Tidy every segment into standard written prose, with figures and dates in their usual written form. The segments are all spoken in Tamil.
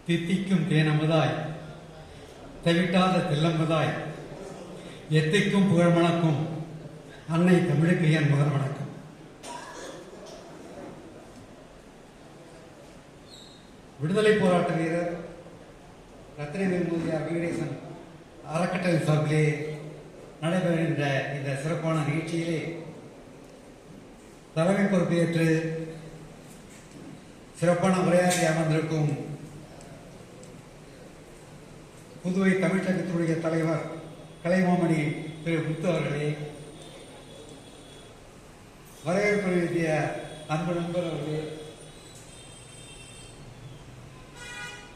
தித்திக்கும் தேனமுதாய் தவிட்டாத தில்லம்பதாய் எத்திக்கும் புகழ் வணக்கம் அன்னை தமிழுக்கு என் முதல் வணக்கம். விடுதலை போராட்ட வீரர் ரத்னவேல் முதலியார் வெங்கடேசன் அறக்கட்டளை சார்பிலே நடைபெறுகின்ற இந்த சிறப்பான நிகழ்ச்சியிலே தலைமை பொறுப்பேற்று சிறப்பான உரையாற்றி அமர்ந்திருக்கும் புதுவை தமிழ்ச்சங்கத்தினுடைய தலைவர் கலைமாமணி திரு முத்து அவர்களே, வரவேற்பு எழுதிய அன்பு நண்பர் அவர்களே,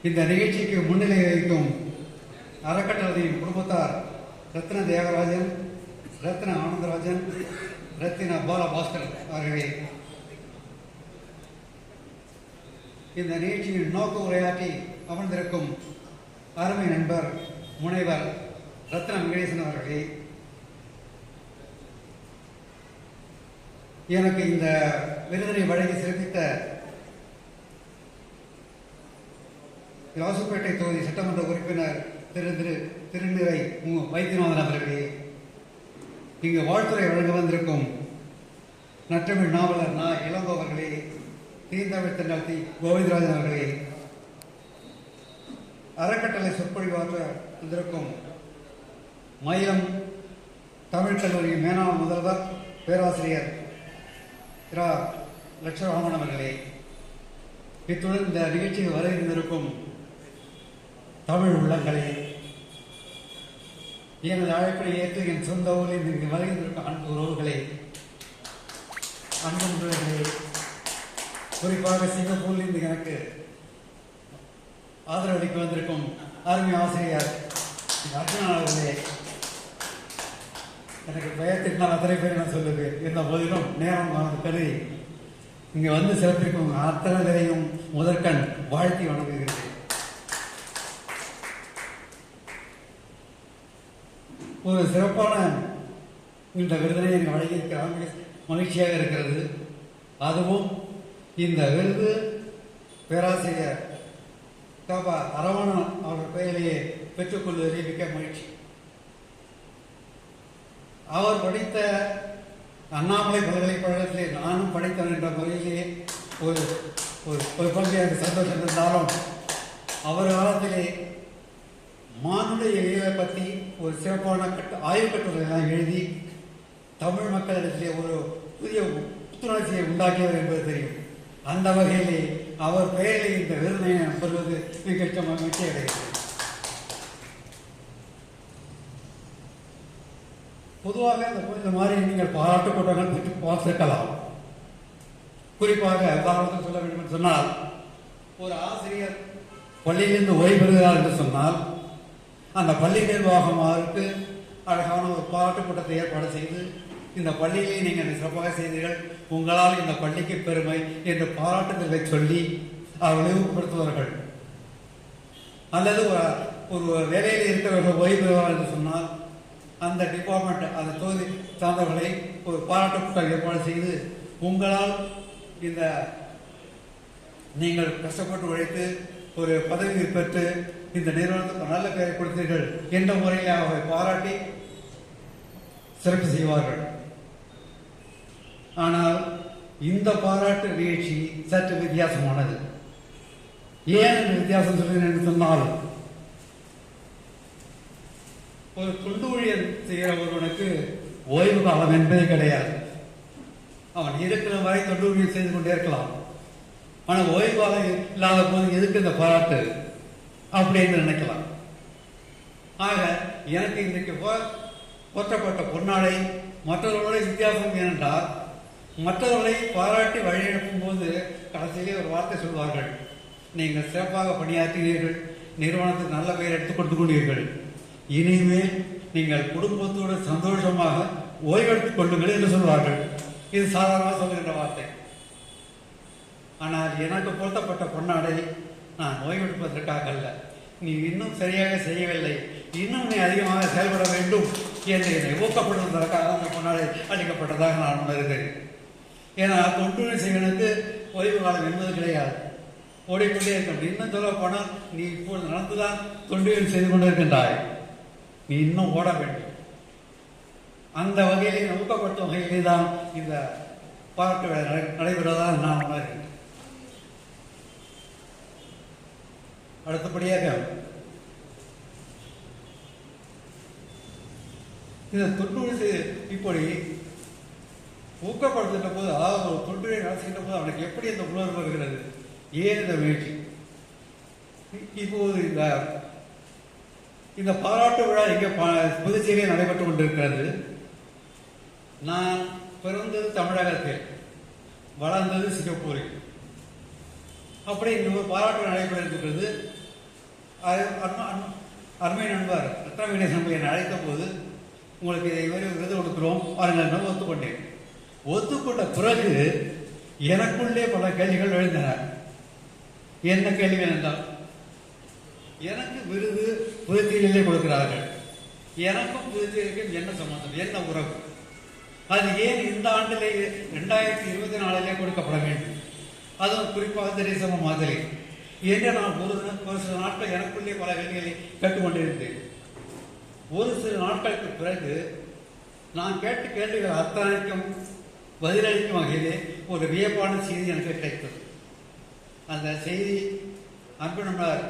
இந்த நிகழ்ச்சிக்கு முன்னிலை வகிக்கும் அறக்கட்டளையின் குடும்பத்தார் ரத்ன தேவராஜன், ரத்ன ஆனந்தராஜன், ரத்தின பாலபாஸ்கர் அவர்களே, இந்த நிகழ்ச்சியில் நோக்க உரையாற்றி அமர்ந்திருக்கும் அருமை நண்பர் முனைவர் ரத்ன வெங்கடேசன் அவர்களே, எனக்கு இந்த விருதினை வழங்கி சிறப்பித்த ராசுப்பேட்டை தொகுதி சட்டமன்ற உறுப்பினர் திருநிறை வைத்தியநாதன் அவர்களே, இங்கு வாழ்த்துறை வழங்க வந்திருக்கும் நற்றமிழ் நாவலர் இளங்கோ அவர்களே, தீந்தமிழ் தென்னாத்தி கோவிந்தராஜன் அவர்களே, அறக்கட்டளை சொற்பொழிவாற்ற வந்திருக்கும் மயிலம் தமிழ் கல்லூரி மேனாள் முதல்வர் பேராசிரியர் இரா லட்சராமன் அவர்களே, இத்துடன் இந்த நிகழ்ச்சியில் வர இருந்திருக்கும் தமிழ் உள்ளங்களே, எனது அழைப்பை ஏற்று என் சொந்த ஊரில் இங்கு வருகின்றிருக்கும் அன்பு உறவுகளே, அன்பு நண்பர்களே, குறிப்பாக சிங்கப்பூரில் இருந்து எனக்கு ஆதரவளிக்க வந்திருக்கும் அருமை ஆசிரியர் அர்ஜுனா அவர்களே, எனக்கு பயத்தினால் அத்தனை பேர் நான் சொல்லுவேன். இருந்த போதிலும் நேரம் நான் கருதி இங்கே வந்து சிறப்பிக்கும் அத்தனை பேரையும் முதற்கண் வாழ்த்தி வணங்குகிறேன். ஒரு சிறப்பான இந்த விருதினை எனக்கு வழங்கியிருக்கிறாங்க, மகிழ்ச்சியாக இருக்கிறது. அதுவும் இந்த விருது பேராசிரியர் அரவணன் அவர்கள் பெயரிலேயே பெற்றுக்கொள்வதிலே மிக்க மகிழ்ச்சி. அவர் படித்த அண்ணாமலை பல்கலைக்கழகத்திலே நானும் படித்தவன் என்ற முறையிலே ஒரு பகுதியாக சந்தோஷம் இருந்தாலும், அவர் காலத்திலே மானுட இயலை பற்றி ஒரு சிறப்பான ஆய்வு கட்டுரையெல்லாம் எழுதி தமிழ் மக்களிடத்திலே ஒரு புதிய புத்துணர்ச்சியை உண்டாக்கியவர் என்பது தெரியும். அந்த வகையிலே அவர் பெயரில் இந்த விருதினை பெறுவது மிக மகிழ்ச்சி அடைகிறது. பொதுவாக இந்த மாதிரி நீங்கள் பாராட்டு கூட்டங்கள் பற்றி பார்த்திருக்கலாம். குறிப்பாக உதாரணத்துக்கு சொல்ல வேண்டும் என்று சொன்னால், ஒரு ஆசிரியர் பள்ளியிலிருந்து ஓய்வு பெறுகிறார் என்று சொன்னால், அந்த பள்ளி நிர்வாகம் அவருக்கு அழகான ஒரு பாராட்டு கூட்டத்தை ஏற்பாடு செய்து, இந்த பள்ளியிலே நீங்கள் சிறப்பாக செய்தீர்கள், உங்களால் இந்த பள்ளிக்கு பெருமை என்று பாராட்டுதலை சொல்லி அவர்களை ஊக்கப்படுத்துவார்கள். அல்லது ஒரு வேலையில் இருக்கிறவர்கள் ஓய்வு பெறுவார் என்று சொன்னால், அந்த டிபார்ட்மெண்ட் அந்த தொகுதி சார்ந்தவர்களை ஒரு பாராட்டு கூட்டம் ஏற்பாடு செய்து, உங்களால் இந்த நீங்கள் கஷ்டப்பட்டு உழைத்து ஒரு பதவி பெற்று இந்த நிறுவனத்துக்கு நல்ல பெயரை கொடுத்தீர்கள் என்ற முறையில் அவர்களை பாராட்டி சிறப்பு செய்வார்கள். ஆனால் இந்த பாராட்டு நிகழ்ச்சி சற்று வித்தியாசமானது. ஏன் என்று வித்தியாசம் சொல்கிறேன் என்று சொன்னால், ஒரு தொண்டு ஊழியர் செய்கிற ஒருவனுக்கு ஓய்வு காலம் என்பதே கிடையாது. அவன் இருக்கிற வரை தொண்டு ஊழியர் செய்து கொண்டே இருக்கலாம். ஆனால் ஓய்வு காலம் இல்லாத போது எதுக்கு இந்த பாராட்டு அப்படின்னு நினைக்கலாம். ஆக எனக்கு இன்றைக்கு போற்றப்பட்ட பொன்னாடை மற்றவர்களோட வித்தியாசம் ஏனென்றால், மற்றவர்களை பாராட்டி வழியனுப்பும் போது கடைசியிலே ஒரு வார்த்தை சொல்வார்கள், நீங்கள் சிறப்பாக பணியாற்றினீர்கள், நிறுவனத்துக்கு நல்ல பெயர் எடுத்துக் கொடுத்து கொண்டீர்கள், இனிமேல் நீங்கள் குடும்பத்தோடு சந்தோஷமாக ஓய்வெடுத்துக் கொள்ளுங்கள் என்று சொல்வார்கள். இது சாதாரணமாக சொல்லுகின்ற வார்த்தை. ஆனால் எனக்கு பொருத்தப்பட்ட பொன்னாடை நான் ஓய்வெடுப்பதற்காக அல்ல, நீ இன்னும் சரியாக செய்யவில்லை, இன்னும் நீ அதிகமாக செயல்பட வேண்டும் என்று என்னை ஊக்கப்படுவதற்காக அந்த பொன்னாடை அளிக்கப்பட்டதாக நான் உணர்கிறேன். ஏன்னா தொண்டு செய்வனுக்கு ஓய்வு காலம் என்பது கிடையாது. ஓடிக்கொண்டே இருக்க. இன்னும் சொல்ல போனால் நீ இப்பொழுது நடந்துதான் தொண்டுகள் செய்து கொண்டிருக்கின்றாய், நீ இன்னும் ஓட வேண்டும். அந்த வகையிலே ஊக்கப்படுத்தும் வகையிலே தான் இந்த பாராட்டு விழா நடைபெறுவதாக நான் உணர்கிறேன். அடுத்தபடியாக இந்த தொண்டு இப்படி ஊக்கப்படுத்துகின்ற போது, அதாவது ஒரு தொண்டுரை நடத்துகின்ற போது அவனுக்கு எப்படி அந்த உணர்வு வருகிறது, ஏன் இந்த முயற்சி? இப்போது இந்த பாராட்டு விழா இங்கே புதுச்சேரியில் நடைபெற்றுக் கொண்டிருக்கிறது. நான் பிறந்தது தமிழகத்தில், வளர்ந்தது சிங்கப்பூரில். அப்படி இந்த ஒரு பாராட்டு நடைபெற இருக்கிறது. அருமை நண்பர் ரத்னவேணேசன் என்னை அழைத்த போது, உங்களுக்கு இதை விருது கொடுக்கிறோம் பாருங்கள் ஒத்துக்கொண்டேன். ஒத்துக்கொண்ட பிறகு எனக்குள்ளே பல கேள்விகள் எழுந்தன. என்ன கேள்விகள் என்றால், எனக்கு விருது புதுச்சேரியிலே கொடுக்கிறார்கள், எனக்கும் புதுச்சேரிக்கும் என்ன சம்பந்தம், என்ன உறவு? அது ஏன் இந்த ஆண்டிலே 2024 கொடுக்கப்பட வேண்டும், அதுவும் குறிப்பாக தெரிசம மாதிரி என்று நான் ஒரு சில நாட்கள் எனக்குள்ளே பல கேள்விகளை கேட்டுக்கொண்டிருந்தேன். ஒரு சில நாட்களுக்கு பிறகு நான் கேட்ட கேள்விகள் அத்தனைக்கும் பதிலளிக்கும் வகையிலே ஒரு வியப்பான செய்தி எனக்கு கிடைத்தது. அந்த செய்தி அன்பு நண்பர்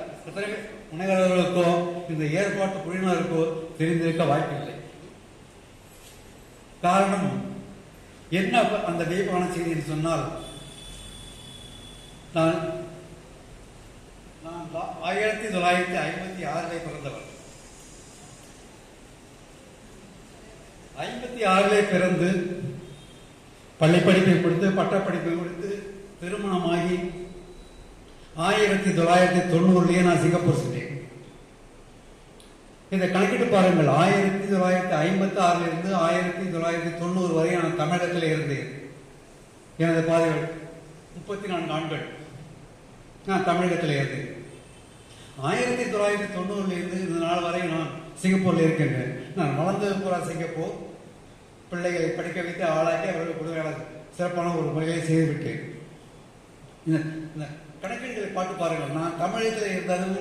முனைவர்களுக்கோ இந்த ஏற்பாட்டு குழுவினருக்கோ தெரிந்திருக்க வாய்ப்பில்லை. காரணம் என்ன அந்த வியப்பான செய்தி என்று சொன்னால், நான் 1956 பிறந்தவர். 56 பிறந்து பள்ளிப்படிப்பை கொடுத்து பட்டப்படிப்பை கொடுத்து திருமணமாகி 1990 நான் சிங்கப்பூர் சென்றேன். இதை கணக்கிட்டு பாருங்கள். 1956 இருந்து 1990 வரை நான் தமிழகத்தில் இருந்தேன். எனது பாதைகள் 34 ஆண்டுகள் நான் தமிழகத்தில் இருந்தேன். 1990 இருந்து இந்த நாள் வரை நான் சிங்கப்பூரில் இருக்கின்றேன். நான் வளர்ந்தது பூரா சிங்கப்பூர். பிள்ளைகளை படிக்க வைத்து ஆளாக்கி அவர்கள் குடும்ப சிறப்பான ஒரு முறையை செய்துவிட்டேன். இந்த கணக்கீடுகளை பார்த்து பாருங்கள். நான் தமிழகத்தில் இருந்ததும்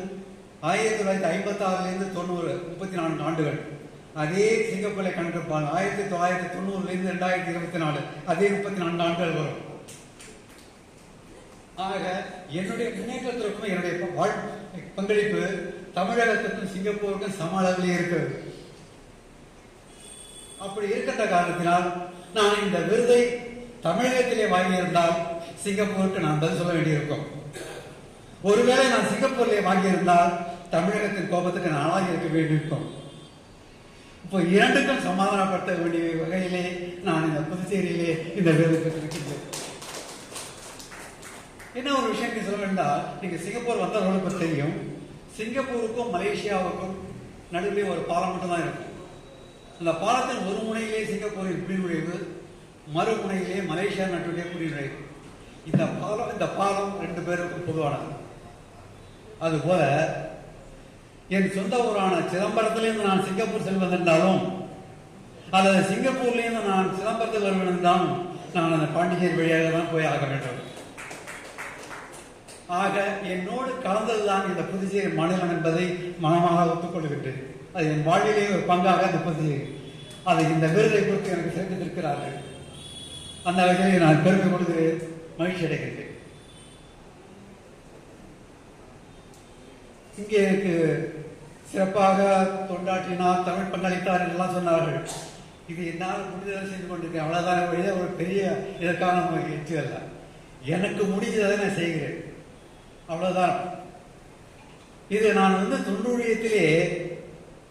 1956 90 34 ஆண்டுகள். அதே சிங்கப்பூரை கணக்கெடுப்பாங்க. 1990 2024 அதே 34 ஆண்டுகள் வரும். ஆக என்னுடைய முன்னேற்றத்திற்கும் என்னுடைய பங்களிப்பு தமிழகத்துக்கும் சிங்கப்பூருக்கும் சம அளவிலே இருக்கிறது. அப்படி இருக்கின்ற காரணத்தினால் நான் இந்த விருதை தமிழகத்திலே வாங்கியிருந்தால் சிங்கப்பூருக்கு நான் பதில் சொல்ல வேண்டியிருக்கும். ஒருவேளை நான் சிங்கப்பூரிலே வாங்கியிருந்தால் தமிழகத்தின் கோபத்துக்கு நாளாக இருக்க வேண்டியிருக்கும். இப்போ இரண்டுக்கும் சமாதானப்படுத்த வேண்டிய வகையிலே நான் இந்த புதுச்சேரியிலே இந்த விருது பெற்றிருக்கின்றேன். என்ன ஒரு விஷயம் சொல்ல வேண்டாம், நீங்க சிங்கப்பூர் வந்தவர்களுக்கு தெரியும், சிங்கப்பூருக்கும் மலேசியாவுக்கும் நடுவே ஒரு பாலம் மட்டும் தான் இருக்கும். அந்த பாலத்தின் ஒரு முனையிலே சிங்கப்பூரின் குடிநுழைவு, மறுமுனையிலே மலேசியா நாட்டுடைய குடிநுழைவு. இந்த பாலம் 2 பேருக்கும் பொதுவானது. அதுபோல என் சொந்த ஊரான சிதம்பரத்திலிருந்து நான் சிங்கப்பூர் செல்வதென்றாலும் அல்லது சிங்கப்பூர்லேருந்து நான் சிதம்பரத்தில் வருவதென்றாலும் நான் அந்த பாண்டிச்சேரி வழியாக தான் போய் ஆக வேண்டும். ஆக என்னோடு கலந்ததுதான் இந்த புதுச்சேரி மாநிலம் என்பதை மனமாக ஒத்துக்கொள்கின்றேன். அது என் வாழ்விலே ஒரு பங்காக இந்த புதுச்சேரி அதை இந்த விருதை கொடுத்து எனக்கு சேர்ந்திருக்கிறார்கள். அந்த வகையில் நான் பெருமை கொடுத்து மகிழ்ச்சி அடைகின்றேன். இங்கே எனக்கு சிறப்பாக தொண்டாற்றினார், தமிழ் பங்களித்தார் என்றெல்லாம் சொன்னார்கள். இது என்னால் முடிந்ததை செய்து கொண்டிருக்கேன், அவ்வளவுதான். ஒரு பெரிய இதற்கான முயற்சி அல்ல, எனக்கு முடிஞ்சதை நான் செய்கிறேன், அவ்வளவுதான். இது நான் தொண்டூழியத்திலே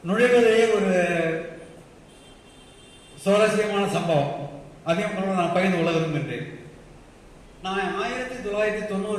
நுழைவதே ஒரு சுவாரஸ்யமான சம்பவம். அதையும் நான் பகிர்ந்து கொள்ள விரும்புகின்றேன். நான் 1990